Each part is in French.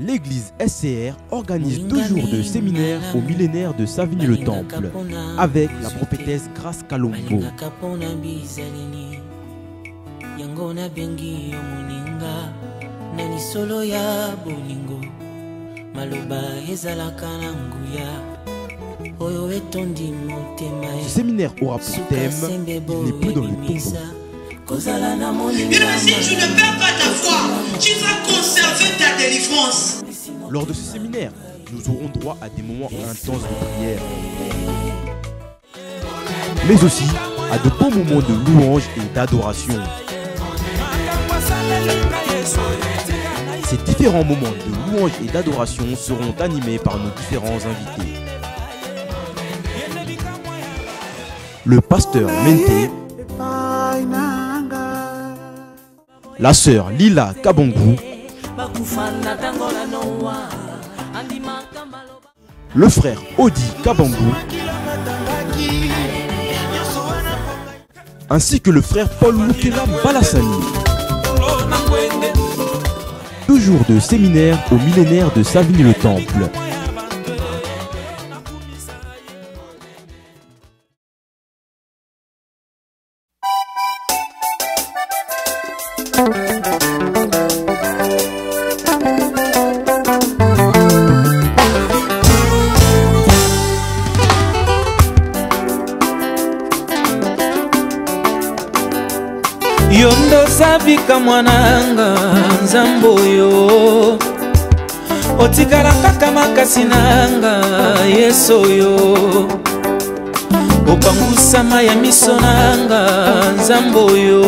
L'église SCR organise 2 jours de séminaire au millénaire de Savigny-le-Temple avec la prophétesse Grace Kalombo. Ce séminaire aura pour thème « Il n'est plus dans le tombeau ». Bien si tu ne perds pas ta foi, tu vas conserver ta délivrance. Lors de ce séminaire, nous aurons droit à des moments intenses de prière, mais aussi à de beaux moments de louange et d'adoration. Ces différents moments de louange et d'adoration seront animés par nos différents invités. Le pasteur Mente, la sœur Lila Kabongou, le frère Odi Kabongou, ainsi que le frère Paul Mukela Balassani. 2 jours de séminaire au millénaire de Savigny-le-Temple. Yondo sabika mwananga nzamboyo otikala kaka makasi nanga yesoyo opangusama ya miso nanga nzamboyo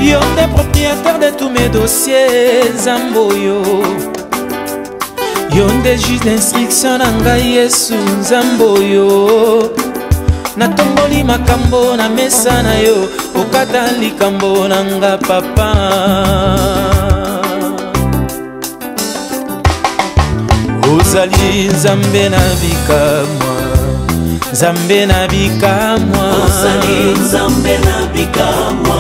yonde propriétaire de tous mes dossiers nzamboyo yonde juge d'instruction nanga yesu nzamboyo natongoli makambo na mesa na yo okata likambo nanga papa ozali nzambe na bikamwa nzambe na bikamwa ozali nzambe na bikamwa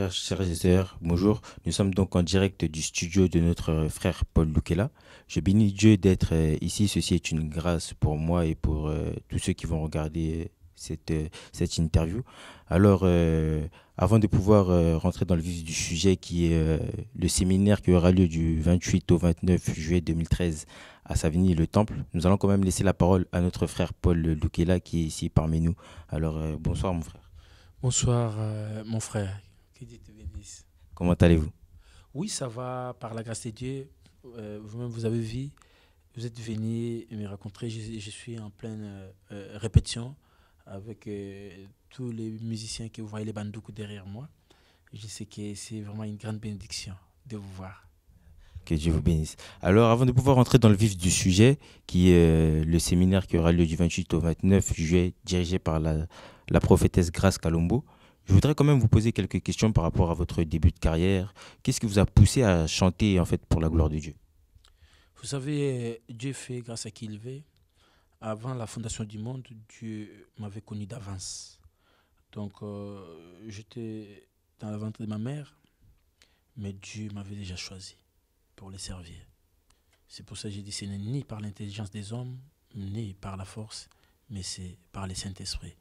frères, chers et sœurs, bonjour. Nous sommes donc en direct du studio de notre frère Paul Lukela. Je bénis Dieu d'être ici. Ceci est une grâce pour moi et pour tous ceux qui vont regarder cette interview. Alors, avant de pouvoir rentrer dans le vif du sujet qui est le séminaire qui aura lieu du 28 au 29 juillet 2013 à Savigny-le-Temple, nous allons quand même laisser la parole à notre frère Paul Lukela qui est ici parmi nous. Alors, bonsoir mon frère. Bonsoir, mon frère. Que Dieu te bénisse. Comment allez-vous? Oui, ça va, par la grâce de Dieu. Vous-même, vous avez vu, vous êtes venu me rencontrer. Je suis en pleine répétition avec tous les musiciens que vous voyez, les bandouks derrière moi. Je sais que c'est vraiment une grande bénédiction de vous voir. Que Dieu vous bénisse. Alors, avant de pouvoir entrer dans le vif du sujet, qui est le séminaire qui aura lieu du 28 au 29 juillet, dirigé par la prophétesse Grace Kalombo, je voudrais quand même vous poser quelques questions par rapport à votre début de carrière. Qu'est-ce qui vous a poussé à chanter en fait pour la gloire de Dieu? Vous savez, Dieu fait grâce à qui il veut. Avant la fondation du monde, Dieu m'avait connu d'avance. Donc, j'étais dans le ventre de ma mère, mais Dieu m'avait déjà choisi pour le servir. C'est pour ça que j'ai dit, ce n'est ni par l'intelligence des hommes, ni par la force, mais c'est par le Saint-Esprit.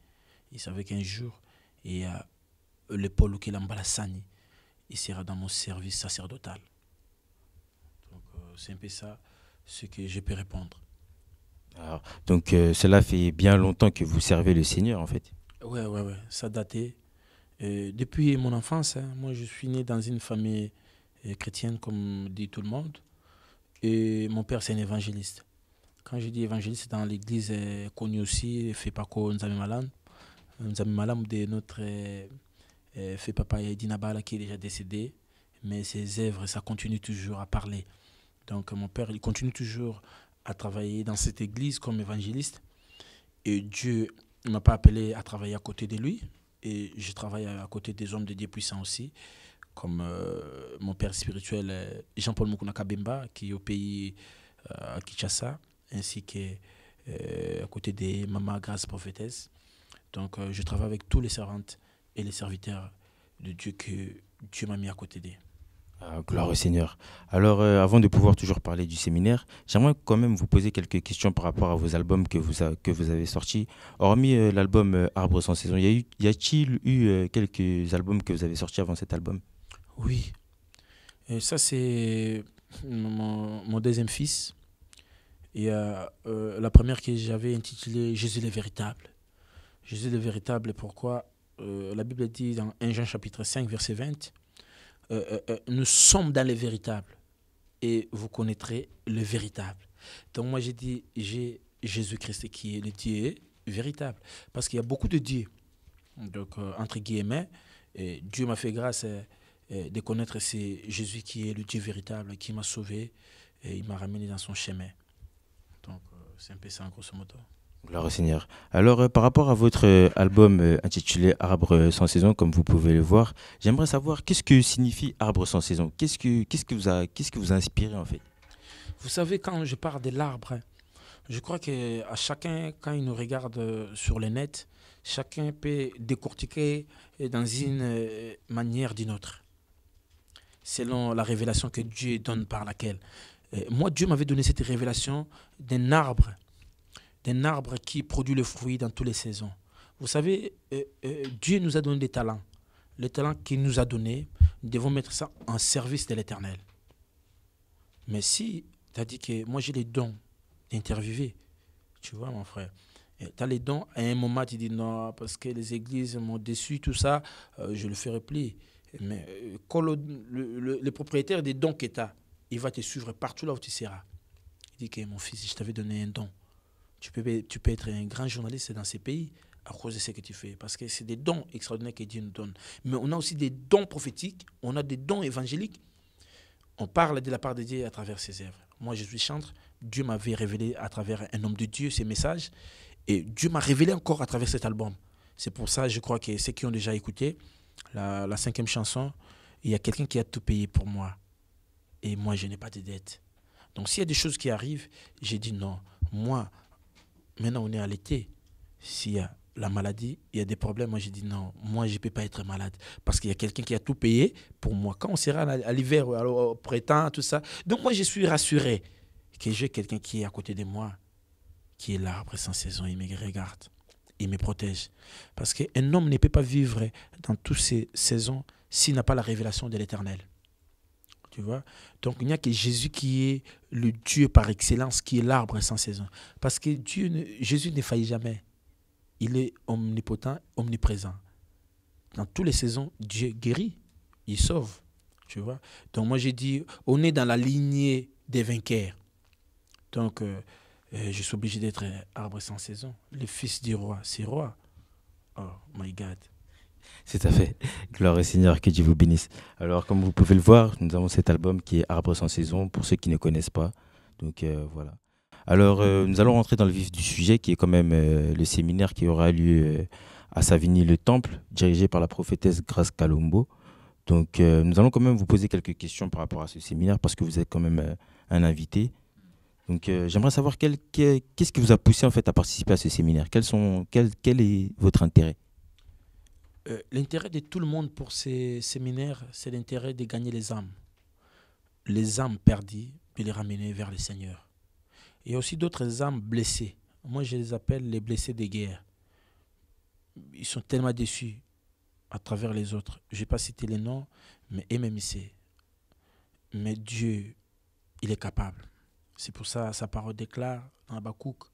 Il savait qu'un jour, il y a le Paul Lukela Mbalassani, il sera dans mon service sacerdotal. Donc, c'est un peu ça ce que je peux répondre. Alors, donc, cela fait bien longtemps que vous servez le Seigneur en fait. Oui, ça datait. Depuis mon enfance, moi je suis né dans une famille chrétienne, comme dit tout le monde. Et mon père, c'est un évangéliste. Quand je dis évangéliste, c'est dans l'église connue aussi, Fepako Nzambe Malam. Nzambe Malam de notre fait papa Dinabala qui est déjà décédé. Mais ses œuvres, ça continue toujours à parler. Donc mon père, il continue toujours à travailler dans cette église comme évangéliste. Et Dieu ne m'a pas appelé à travailler à côté de lui. Et je travaille à côté des hommes de Dieu puissants aussi, comme mon père spirituel Jean-Paul Mukuna Kabemba, qui est au pays à Kinshasa, ainsi qu'à côté de Maman Grace Prophétesse. Donc je travaille avec tous les servantes et les serviteurs de Dieu que Dieu m'a mis à côté d'eux. Gloire au Seigneur. Alors, avant de pouvoir toujours parler du séminaire, j'aimerais quand même vous poser quelques questions par rapport à vos albums que vous avez sortis. Hormis l'album Arbre sans saison, y a-t-il eu quelques albums que vous avez sortis avant cet album? Oui. Et ça, c'est mon deuxième fils. Et la première que j'avais intitulée Jésus le véritable. Jésus le véritable, pourquoi la Bible dit dans 1 Jean chapitre 5, verset 20, nous sommes dans le véritable et vous connaîtrez le véritable. Donc moi j'ai dit, j'ai Jésus-Christ qui est le Dieu véritable. Parce qu'il y a beaucoup de dieux. Donc entre guillemets, Dieu m'a fait grâce de connaître c'est Jésus qui est le Dieu véritable, qui m'a sauvé et il m'a ramené dans son chemin. Donc c'est un peu ça en grosso modo. Gloire au Seigneur. Alors, par rapport à votre album intitulé Arbre sans saison, comme vous pouvez le voir, j'aimerais savoir qu'est-ce que signifie Arbre sans saison? Qu'est-ce qui vous a inspiré en fait? Vous savez, quand je parle de l'arbre, je crois qu'à chacun, quand il nous regarde sur le net, chacun peut décortiquer dans une manière ou d'une autre, selon la révélation que Dieu donne par laquelle. Moi, Dieu m'avait donné cette révélation d'un arbre qui produit le fruit dans toutes les saisons. Vous savez, Dieu nous a donné des talents. Les talents qu'il nous a donnés, nous devons mettre ça en service de l'Éternel. Mais si tu as dit que moi j'ai les dons d'interviewer, tu vois mon frère, tu as les dons, à un moment tu dis non, parce que les églises m'ont déçu, tout ça, je le ferai plus. Mais quand le propriétaire des dons que tu as, il va te suivre partout là où tu seras. Il dit que mon fils, je t'avais donné un don. Tu peux être un grand journaliste dans ces pays à cause de ce que tu fais. Parce que c'est des dons extraordinaires que Dieu nous donne. Mais on a aussi des dons prophétiques, on a des dons évangéliques. On parle de la part de Dieu à travers ses œuvres. Moi, je suis chantre. Dieu m'avait révélé à travers un homme de Dieu ses messages. Et Dieu m'a révélé encore à travers cet album. C'est pour ça, je crois que ceux qui ont déjà écouté la 5e chanson, il y a quelqu'un qui a tout payé pour moi. Et moi, je n'ai pas de dette. Donc, s'il y a des choses qui arrivent, j'ai dit non. Moi, maintenant, on est à l'été. S'il y a la maladie, il y a des problèmes. Moi, j'ai dit non, moi, je ne peux pas être malade parce qu'il y a quelqu'un qui a tout payé pour moi. Quand on sera à l'hiver, au printemps, tout ça. Donc, moi, je suis rassuré que j'ai quelqu'un qui est à côté de moi, qui est l'arbre sans saison. Il me regarde, il me protège. Parce qu'un homme ne peut pas vivre dans toutes ces saisons s'il n'a pas la révélation de l'Éternel. Tu vois? Donc, il n'y a que Jésus qui est le Dieu par excellence, qui est l'arbre sans saison. Parce que Jésus ne faillit jamais. Il est omnipotent, omniprésent. Dans toutes les saisons, Dieu guérit, il sauve. Tu vois? Donc moi j'ai dit, on est dans la lignée des vainqueurs. Donc je suis obligé d'être arbre sans saison. Le fils du roi, c'est roi. Oh my God. C'est à fait. Gloire au Seigneur, que Dieu vous bénisse. Alors, comme vous pouvez le voir, nous avons cet album qui est Arbre sans saison, pour ceux qui ne connaissent pas. Donc voilà. Alors, nous allons rentrer dans le vif du sujet, qui est quand même le séminaire qui aura lieu à Savigny-le-Temple, dirigé par la prophétesse Grace Kalombo. Donc, nous allons quand même vous poser quelques questions par rapport à ce séminaire, parce que vous êtes quand même un invité. Donc, j'aimerais savoir qu'est-ce qui vous a poussé en fait à participer à ce séminaire. Quel est votre intérêt? L'intérêt de tout le monde pour ces séminaires, c'est l'intérêt de gagner les âmes perdues, puis les ramener vers le Seigneur. Il y a aussi d'autres âmes blessées. Moi, je les appelle les blessés de guerre. Ils sont tellement déçus à travers les autres. Je ne vais pas citer les noms, mais MMIC. Mais Dieu, il est capable. C'est pour ça sa parole déclare dans Habakkuk,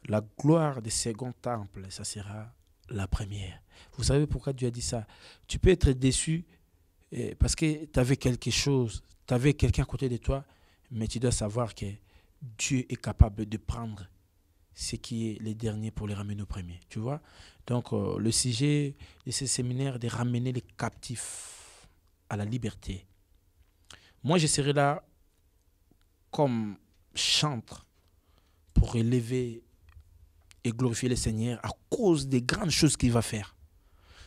la gloire du second temple, ça sera la première. Vous savez pourquoi Dieu a dit ça? Tu peux être déçu parce que tu avais quelque chose, tu avais quelqu'un à côté de toi, mais tu dois savoir que Dieu est capable de prendre ce qui est les derniers pour les ramener au premier. Tu vois? Donc, le sujet de ce séminaire, de ramener les captifs à la liberté. Moi, je serai là comme chantre pour élever et glorifier le Seigneur à cause des grandes choses qu'il va faire.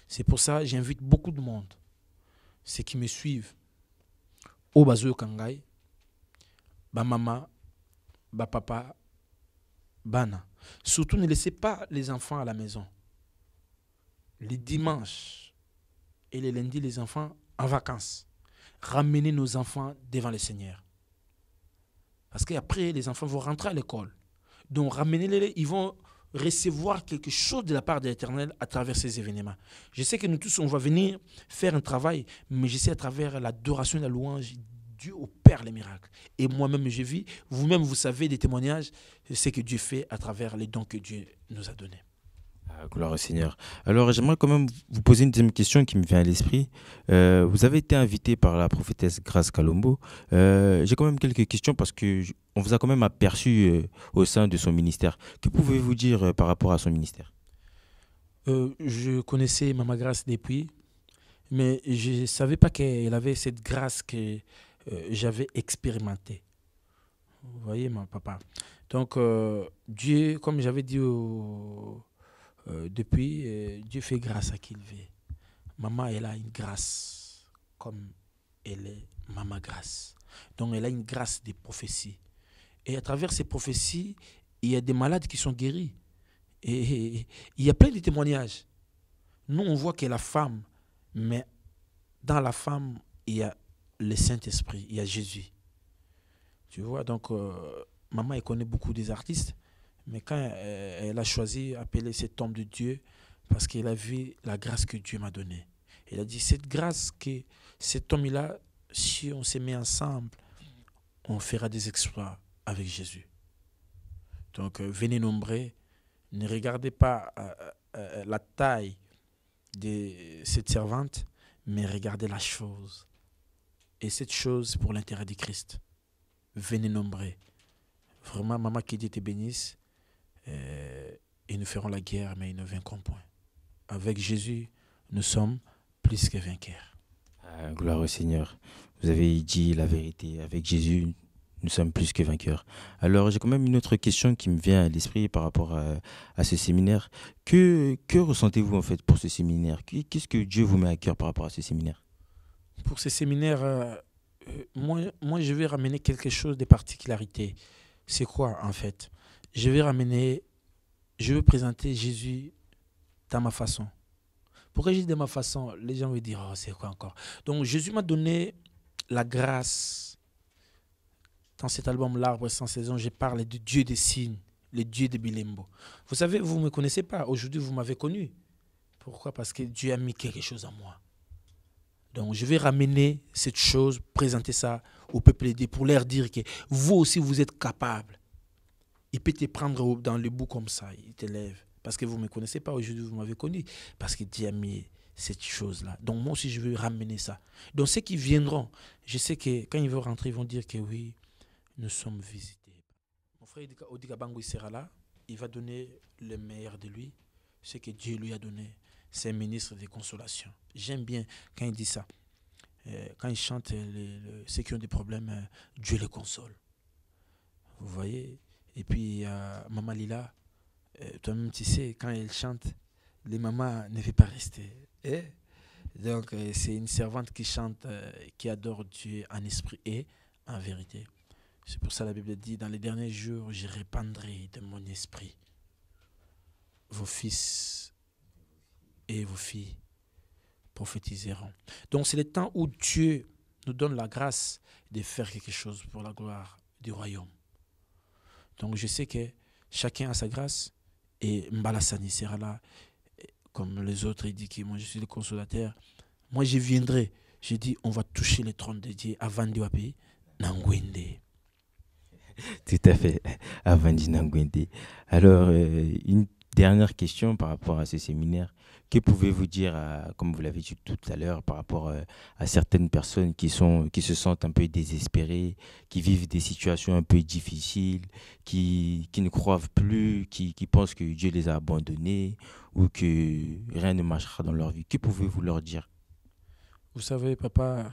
C'est pour ça que j'invite beaucoup de monde, ceux qui me suivent, au Bazo Kangai, ba maman, ba papa, bana. Surtout ne laissez pas les enfants à la maison. Les dimanches et les lundis, les enfants en vacances. Ramenez nos enfants devant le Seigneur. Parce qu'après, les enfants vont rentrer à l'école. Donc, ramenez-les, ils vont recevoir quelque chose de la part de l'Éternel à travers ces événements. Je sais que nous tous, on va venir faire un travail, mais je sais à travers l'adoration et la louange, Dieu opère les miracles. Et moi-même, je vis, vous-même, vous savez des témoignages, ce que Dieu fait à travers les dons que Dieu nous a donnés. Gloire au Seigneur. Alors, j'aimerais quand même vous poser une deuxième question qui me vient à l'esprit. Vous avez été invité par la prophétesse Grace Kalombo. J'ai quand même quelques questions parce qu'on vous a quand même aperçu au sein de son ministère. Que pouvez-vous dire par rapport à son ministère? Je connaissais Maman Grace depuis, mais je ne savais pas qu'elle avait cette grâce que j'avais expérimentée. Vous voyez, mon papa. Donc, Dieu, comme j'avais dit depuis, Dieu fait grâce à qui il veut. Maman, elle a une grâce comme elle est Maman Grace. Donc, elle a une grâce de prophétie. Et à travers ces prophéties, il y a des malades qui sont guéris. Et il y a plein de témoignages. Nous, on voit que la femme, mais dans la femme, il y a le Saint-Esprit, il y a Jésus. Tu vois, donc, maman, elle connaît beaucoup des artistes. Mais quand elle a choisi d'appeler cet homme de Dieu, parce qu'elle a vu la grâce que Dieu m'a donnée. Elle a dit, cette grâce que cet homme-là, si on se met ensemble, on fera des exploits avec Jésus. Donc, venez nombreux, ne regardez pas la taille de cette servante, mais regardez la chose. Et cette chose pour l'intérêt du Christ. Venez nombreux. Vraiment, maman, que Dieu te bénisse. Et nous ferons la guerre, mais ils ne vaincront point. Avec Jésus, nous sommes plus que vainqueurs. Gloire au Seigneur. Vous avez dit la vérité. Avec Jésus, nous sommes plus que vainqueurs. Alors, j'ai quand même une autre question qui me vient à l'esprit par rapport à ce séminaire. Que ressentez-vous en fait pour ce séminaire? Qu'est-ce que Dieu vous met à cœur par rapport à ce séminaire? Pour ce séminaire, moi, je vais ramener quelque chose de particularité. C'est quoi en fait? Je vais présenter Jésus dans ma façon. Pourquoi je dis de ma façon? Les gens vont dire, oh, c'est quoi encore? Donc Jésus m'a donné la grâce. Dans cet album L'Arbre sans saison, je parle du Dieu des signes, le Dieu de Bilembo. Vous savez, vous ne me connaissez pas. Aujourd'hui, vous m'avez connu. Pourquoi? Parce que Dieu a mis quelque chose en moi. Donc, je vais ramener cette chose, présenter ça au peuple aidé pour leur dire que vous aussi, vous êtes capable. Il peut te prendre dans le bout comme ça, il te lève. Parce que vous ne me connaissez pas, aujourd'hui, vous m'avez connu. Parce que Dieu a mis cette chose-là. Donc, moi aussi, je veux ramener ça. Donc, ceux qui viendront, je sais que quand ils vont rentrer, ils vont dire que oui, nous sommes visités. Mon frère Odiga Bango, il sera là. Il va donner le meilleur de lui, ce que Dieu lui a donné. C'est un ministre de consolation. J'aime bien quand il dit ça. Quand il chante ceux qui ont des problèmes, Dieu les console. Vous voyez? Et puis, Maman Lila, toi-même, tu sais, quand elle chante, les mamans ne veulent pas rester. Donc, c'est une servante qui chante, qui adore Dieu en esprit et en vérité. C'est pour ça que la Bible dit, dans les derniers jours, je répandrai de mon esprit. Vos fils et vos filles prophétiseront. Donc, c'est le temps où Dieu nous donne la grâce de faire quelque chose pour la gloire du royaume. Donc, je sais que chacun a sa grâsse et Mbalassani sera là. Comme les autres, il dit que moi, je suis le consolateur. Moi, je viendrai. Je dis, on va toucher le trône de Dieu avant de payer Nangwende. Tout à fait, Avandi Nangwende. Alors, une dernière question par rapport à ce séminaire. Que pouvez-vous dire, comme vous l'avez dit tout à l'heure, par rapport à certaines personnes qui se sentent un peu désespérées, qui vivent des situations un peu difficiles, qui ne croient plus, qui pensent que Dieu les a abandonnés ou que rien ne marchera dans leur vie? Que pouvez-vous leur dire? Vous savez, papa,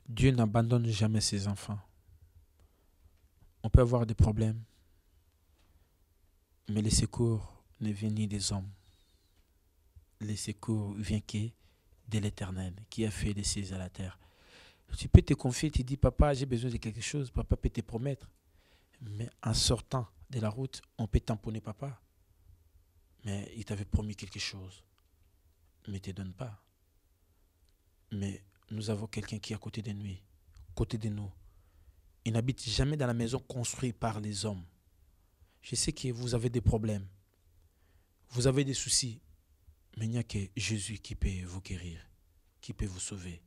Dieu n'abandonne jamais ses enfants. On peut avoir des problèmes, mais les secours ne viennent ni des hommes. Les secours viennent de l'Éternel, qui a fait les cieux à la terre. Tu peux te confier, tu dis, papa, j'ai besoin de quelque chose, papa peut te promettre. Mais en sortant de la route, on peut tamponner papa. Mais il t'avait promis quelque chose, mais il ne te donne pas. Mais nous avons quelqu'un qui est à côté de nous, Il n'habite jamais dans la maison construite par les hommes. Je sais que vous avez des problèmes, vous avez des soucis, mais il n'y a que Jésus qui peut vous guérir, qui peut vous sauver.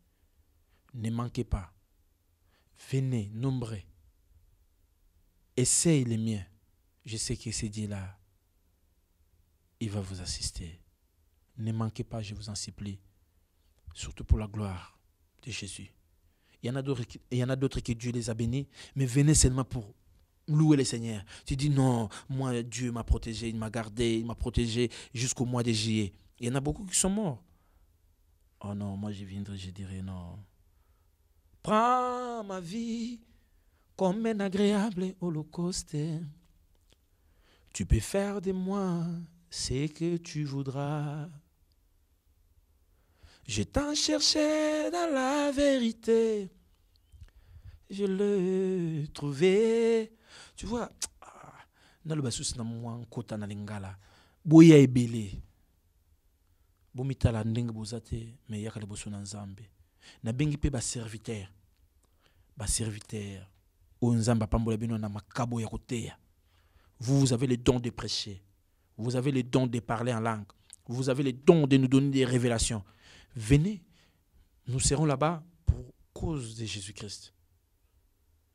Ne manquez pas. Venez, nombreux. Essayez les miens. Je sais que ce Dieu-là, il va vous assister. Ne manquez pas, je vous en supplie. Surtout pour la gloire de Jésus. Il y en a d'autres que Dieu les a bénis, mais venez seulement pour louer le Seigneur. Tu dis non, moi Dieu m'a protégé, il m'a gardé, il m'a protégé jusqu'au mois de juillet. Il y en a beaucoup qui sont morts. Oh non, moi je viendrai, je dirais non. Prends ma vie comme un agréable holocauste. Tu peux faire de moi ce que tu voudras. Je t'en cherchais dans la vérité. Je l'ai trouvé. Tu vois, dans le basus na moi kota na lingala. Boya ebele. Bomitala ndenge bozate mais yakale boso na nzambe. Na bengi pe ba serviteur. Ba serviteur. O nzamba pambola bino na makabo ya koteya. Vous avez le don de prêcher. Vous avez le don de parler en langue. Vous avez le don de nous donner des révélations. Venez, nous serons là-bas pour cause de Jésus-Christ.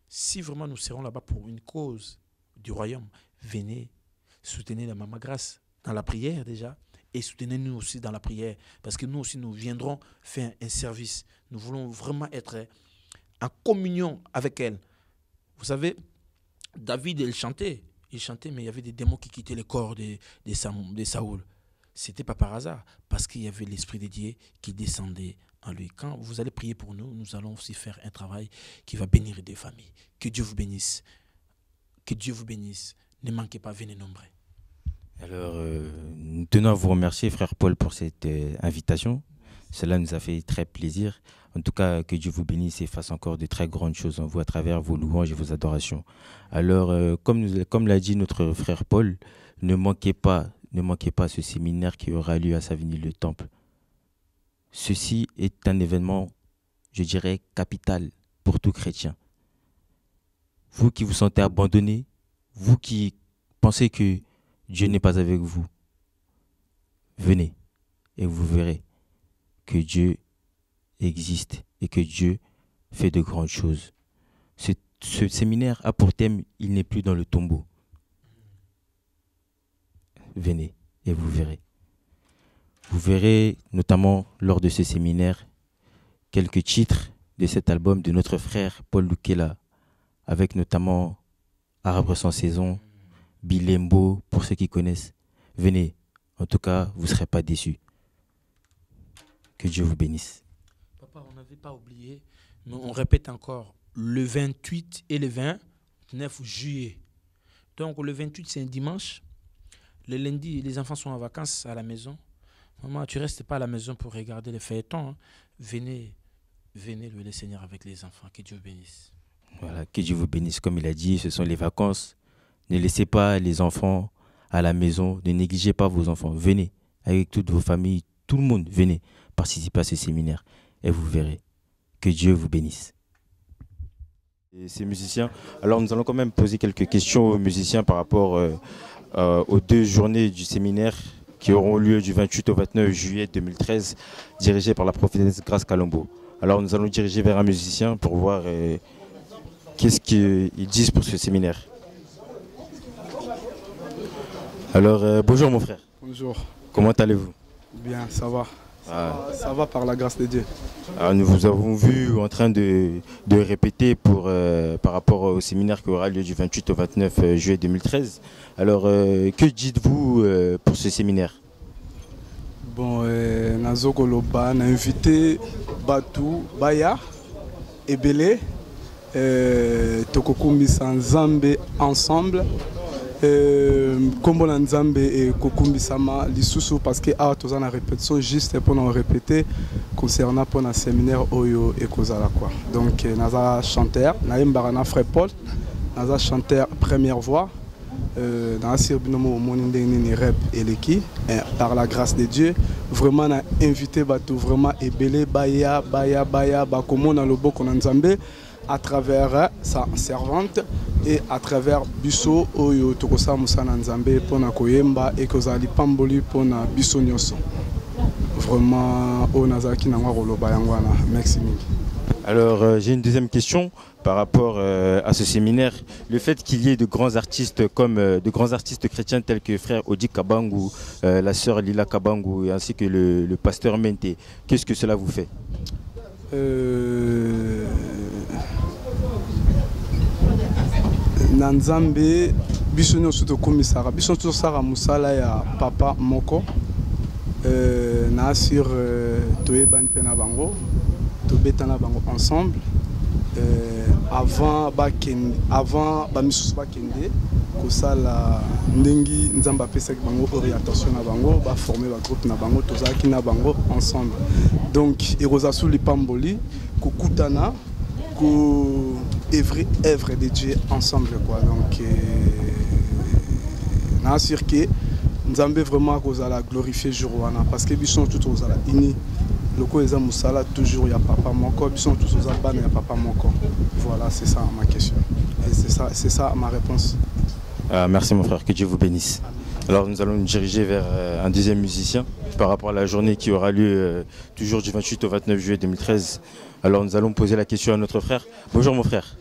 Si vraiment nous serons là-bas pour une cause du royaume, venez, soutenez la Maman Grâce dans la prière déjà et soutenez-nous aussi dans la prière parce que nous aussi nous viendrons faire un service. Nous voulons vraiment être en communion avec elle. Vous savez, David, il chantait mais il y avait des démons qui quittaient le corps de Saoul. C'était pas par hasard, parce qu'il y avait l'Esprit de Dieu qui descendait en lui. Quand vous allez prier pour nous, nous allons aussi faire un travail qui va bénir des familles. Que Dieu vous bénisse. Que Dieu vous bénisse. Ne manquez pas, venez nombreux. Alors, nous tenons à vous remercier, frère Paul, pour cette invitation. Cela nous a fait très plaisir. En tout cas, que Dieu vous bénisse et fasse encore de très grandes choses en vous à travers vos louanges et vos adorations. Alors, comme l'a dit notre frère Paul, ne manquez pas ne manquez pas ce séminaire qui aura lieu à Savigny-le-Temple. Ceci est un événement, je dirais, capital pour tout chrétien. Vous qui vous sentez abandonné, vous qui pensez que Dieu n'est pas avec vous, venez et vous verrez que Dieu existe et que Dieu fait de grandes choses. Ce séminaire a pour thème « Il n'est plus dans le tombeau ». Venez et vous verrez. Vous verrez notamment lors de ce séminaire quelques titres de cet album de notre frère Paul Lukela, avec notamment Arbre sans saison, Bilembo, pour ceux qui connaissent. Venez, en tout cas, vous ne serez pas déçus. Que Dieu vous bénisse. Papa, on n'avait pas oublié, mais on répète encore, le 28 et le 29 juillet. Donc le 28, c'est un dimanche. Le lundi, les enfants sont en vacances à la maison. Maman, tu ne restes pas à la maison pour regarder les feuilletons. Hein. Venez louer le Seigneur avec les enfants. Que Dieu bénisse. Voilà, que Dieu vous bénisse. Comme il a dit, ce sont les vacances. Ne laissez pas les enfants à la maison. Ne négligez pas vos enfants. Venez avec toutes vos familles, tout le monde. Venez participer à ce séminaire et vous verrez. Que Dieu vous bénisse. Et ces musiciens, alors nous allons quand même poser quelques questions aux musiciens par rapport aux 2 journées du séminaire qui auront lieu du 28 au 29 juillet 2013, dirigées par la prophétesse Grace Kalombo. Alors nous allons diriger vers un musicien pour voir qu'est-ce qu'ils disent pour ce séminaire. Alors bonjour mon frère. Bonjour. Comment allez-vous? Bien, ça va. Ça va par la grâce de Dieu. Alors, nous vous avons vu en train de répéter par rapport au séminaire qui aura lieu du 28 au 29 juillet 2013. Alors, que dites-vous pour ce séminaire? Bon, Nazokoloba, on a invité Batou, Baya, Ebele, Tokokumi Sanzambe ensemble. Kombo na Nzambe et Kokumbisama lisusu parce que tous en a répétition juste pour nous répéter concernant pour un séminaire Oyo et Kozala quoi. Donc naza chanteur, naimbarana frère Paul, naza chanteur première voix, dans sirbinomo monindeni rap et l'équipe par la grâce de Dieu vraiment na invité bateau vraiment ebele baya bakomona loboko na Nzambe à travers sa servante et à travers biso oyo tokosa musana Nzambe pona koyemba et kozali pamboli pona biso nyoso. Vraiment onazaki na ngoloba yangwana. Merci mingi. Alors j'ai une deuxième question par rapport à ce séminaire. Le fait qu'il y ait de grands artistes comme de grands artistes chrétiens tels que frère Odi Kabangu, la sœur Lila Kabangu ainsi que le pasteur Mente, qu'est-ce que cela vous fait? Nanzambe biso nyonso tokomisaka biso tosala musala ya papa moko na sur toyebani mpe na bango tobetana bango ensemble avant bamisusu bakende kosala ndengi Nzambe apesaki bango orientation na bango baforme bagroupe na bango tozalaki na bango ensemble donc eroza su lipamboli kokutana ko œuvre de Dieu ensemble quoi donc na sûr que Nzambe vraiment kozala glorifier jour wana parce que biso tout ozala ini loko eza musala toujours ya papa moko biso tout ozala bana ya papa moko voilà c'est ça ma question et c'est ça ma réponse. Merci mon frère, que Dieu vous bénisse. Alors nous allons nous diriger vers un deuxième musicien par rapport à la journée qui aura lieu toujours du 28 au 29 juillet 2013. Alors nous allons poser la question à notre frère. Bonjour mon frère.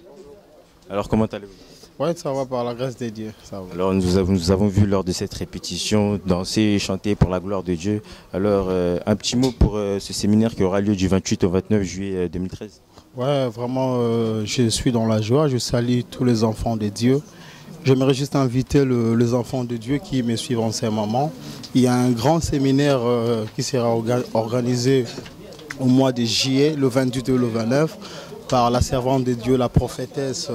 Alors comment allez-vous? Oui, ça va par la grâce de Dieu. Ça va. Alors nous avons vu lors de cette répétition danser et chanter pour la gloire de Dieu. Alors un petit mot pour ce séminaire qui aura lieu du 28 au 29 juillet 2013. Ouais, vraiment je suis dans la joie. Je salue tous les enfants de Dieu. J'aimerais juste inviter les enfants de Dieu qui me suivent en ce moment. Il y a un grand séminaire qui sera organisé au mois de juillet, le 28 et le 29, par la servante de Dieu, la prophétesse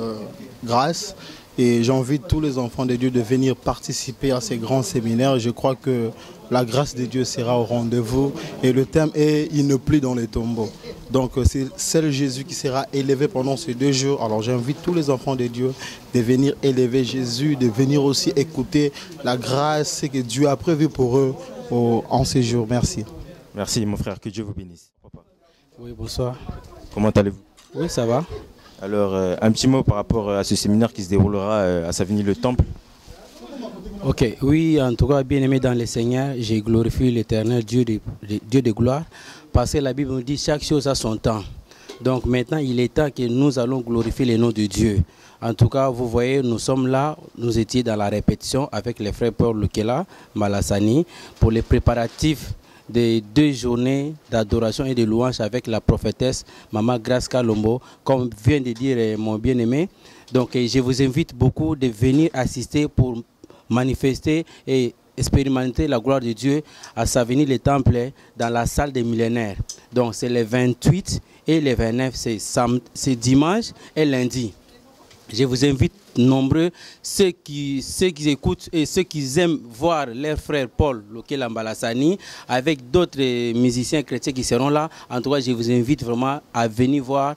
Grace. Et j'invite tous les enfants de Dieu de venir participer à ces grands séminaires. Je crois que la grâce de Dieu sera au rendez-vous. Et le thème est « Il ne plie dans les tombeaux ». Donc c'est seul Jésus qui sera élevé pendant ces 2 jours. Alors j'invite tous les enfants de Dieu de venir élever Jésus, de venir aussi écouter la grâce que Dieu a prévue pour eux en ces jours. Merci. Merci mon frère, que Dieu vous bénisse. Papa. Oui, bonsoir. Comment allez-vous? Oui, ça va. Alors, un petit mot par rapport à ce séminaire qui se déroulera à Savigny-le-Temple. Ok, oui, en tout cas, bien aimé dans le Seigneur, j'ai glorifié l'Éternel, Dieu de gloire, parce que la Bible nous dit chaque chose a son temps. Donc maintenant, il est temps que nous allons glorifier le nom de Dieu. En tout cas, vous voyez, nous sommes là, nous étions dans la répétition avec les frères Paul Lukela, Malassani, pour les préparatifs des 2 journées d'adoration et de louange avec la prophétesse Maman Grace Kalombo, comme vient de dire mon bien-aimé. Donc je vous invite beaucoup de venir assister pour manifester et expérimenter la gloire de Dieu à Savigny-le-Temple dans la salle des millénaires. Donc c'est les 28 et les 29, c'est dimanche et lundi. Je vous invite nombreux, ceux qui écoutent et ceux qui aiment voir leur frère Paul Lukela Malassani avec d'autres musiciens chrétiens qui seront là. En tout cas, je vous invite vraiment à venir voir,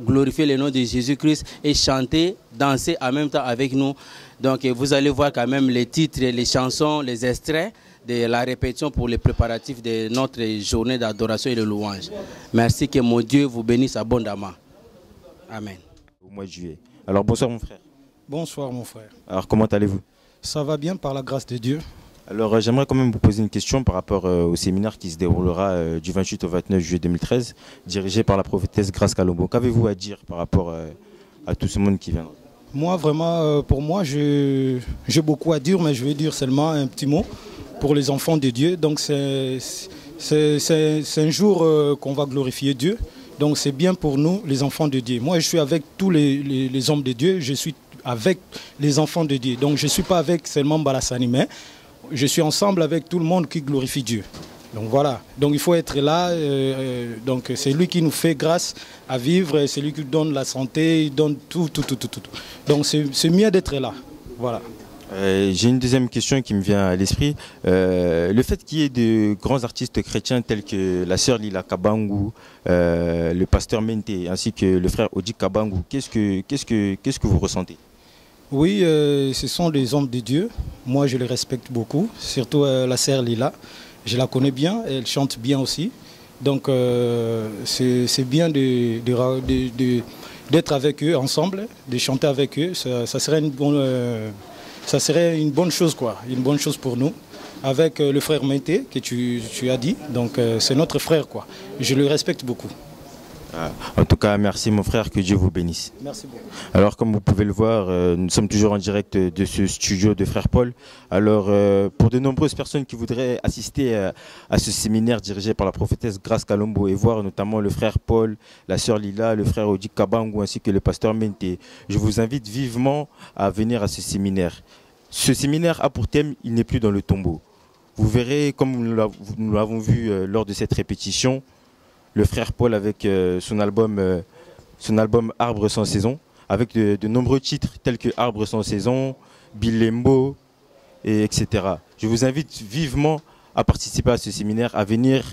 glorifier le nom de Jésus-Christ et chanter, danser en même temps avec nous. Donc vous allez voir quand même les titres, les chansons, les extraits de la répétition pour les préparatifs de notre journée d'adoration et de louange. Merci, que mon Dieu vous bénisse abondamment. Amen. Au mois de juillet. Alors bonsoir mon frère. Bonsoir mon frère. Alors comment allez-vous? Ça va bien par la grâce de Dieu. Alors j'aimerais quand même vous poser une question par rapport au séminaire qui se déroulera du 28 au 29 juillet 2013, dirigé par la prophétesse Grace Kalombo. Qu'avez-vous à dire par rapport à tout ce monde qui viendra? Moi vraiment, pour moi, j'ai beaucoup à dire, mais je vais dire seulement un petit mot pour les enfants de Dieu. Donc c'est un jour qu'on va glorifier Dieu. Donc c'est bien pour nous, les enfants de Dieu. Moi, je suis avec tous les hommes de Dieu, je suis avec les enfants de Dieu. Donc je ne suis pas avec seulement Malassani, mais je suis ensemble avec tout le monde qui glorifie Dieu. Donc voilà, donc il faut être là. Donc c'est lui qui nous fait grâce à vivre, c'est lui qui donne la santé, il donne tout. Donc c'est mieux d'être là. Voilà. J'ai une deuxième question qui me vient à l'esprit. Le fait qu'il y ait de grands artistes chrétiens tels que la sœur Lila Kabangu, le pasteur Mente ainsi que le frère Odi Kabangu, qu'est-ce que vous ressentez? Oui, ce sont des hommes de Dieu. Moi, je les respecte beaucoup, surtout la sœur Lila. Je la connais bien, elle chante bien aussi. Donc, c'est bien d'être avec eux ensemble, de chanter avec eux. Ça serait une bonne chose, quoi, une bonne chose pour nous. Avec le frère Mente que tu as dit, donc c'est notre frère, quoi. Je le respecte beaucoup. En tout cas, merci mon frère, que Dieu vous bénisse. Merci beaucoup. Alors comme vous pouvez le voir, nous sommes toujours en direct de ce studio de Frère Paul. Alors pour de nombreuses personnes qui voudraient assister à ce séminaire dirigé par la prophétesse Grace Kalombo et voir notamment le frère Paul, la sœur Lila, le frère Odi Kabangu ainsi que le pasteur Mente, je vous invite vivement à venir à ce séminaire. Ce séminaire a pour thème « Il n'est plus dans le tombeau ». Vous verrez, comme nous l'avons vu lors de cette répétition, le frère Paul avec son album Arbre sans saison, avec de nombreux titres tels que Arbre sans saison, Bilembo, etc. Je vous invite vivement à participer à ce séminaire, à venir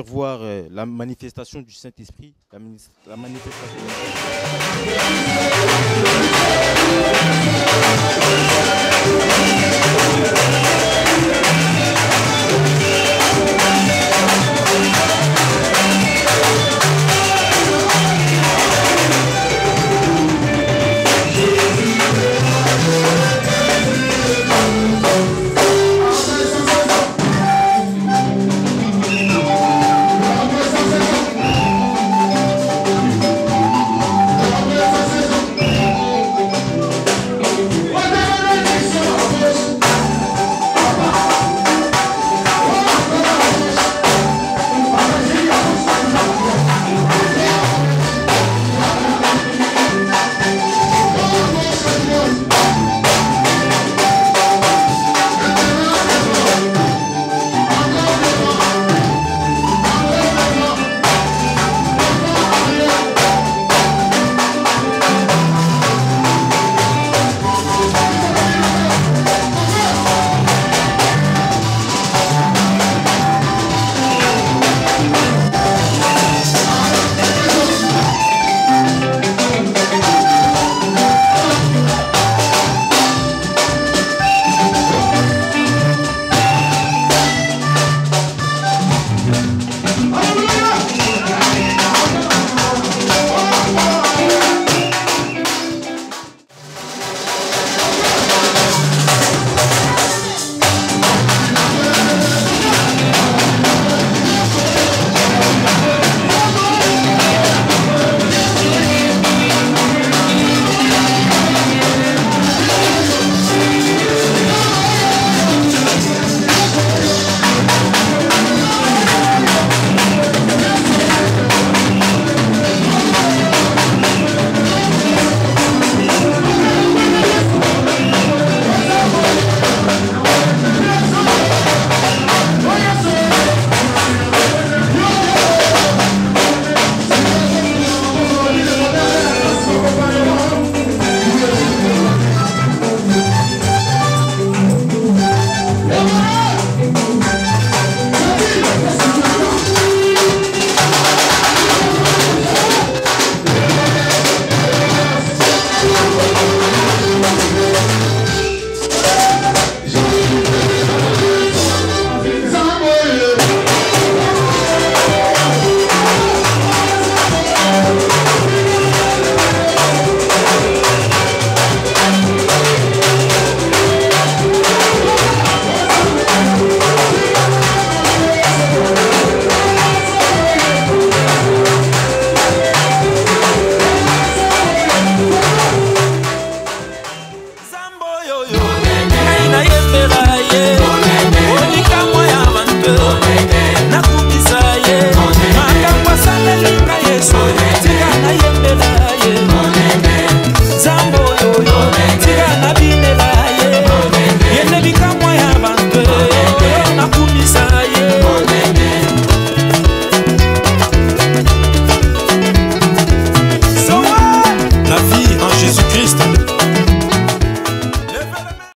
voir la manifestation du Saint-Esprit, la manifestation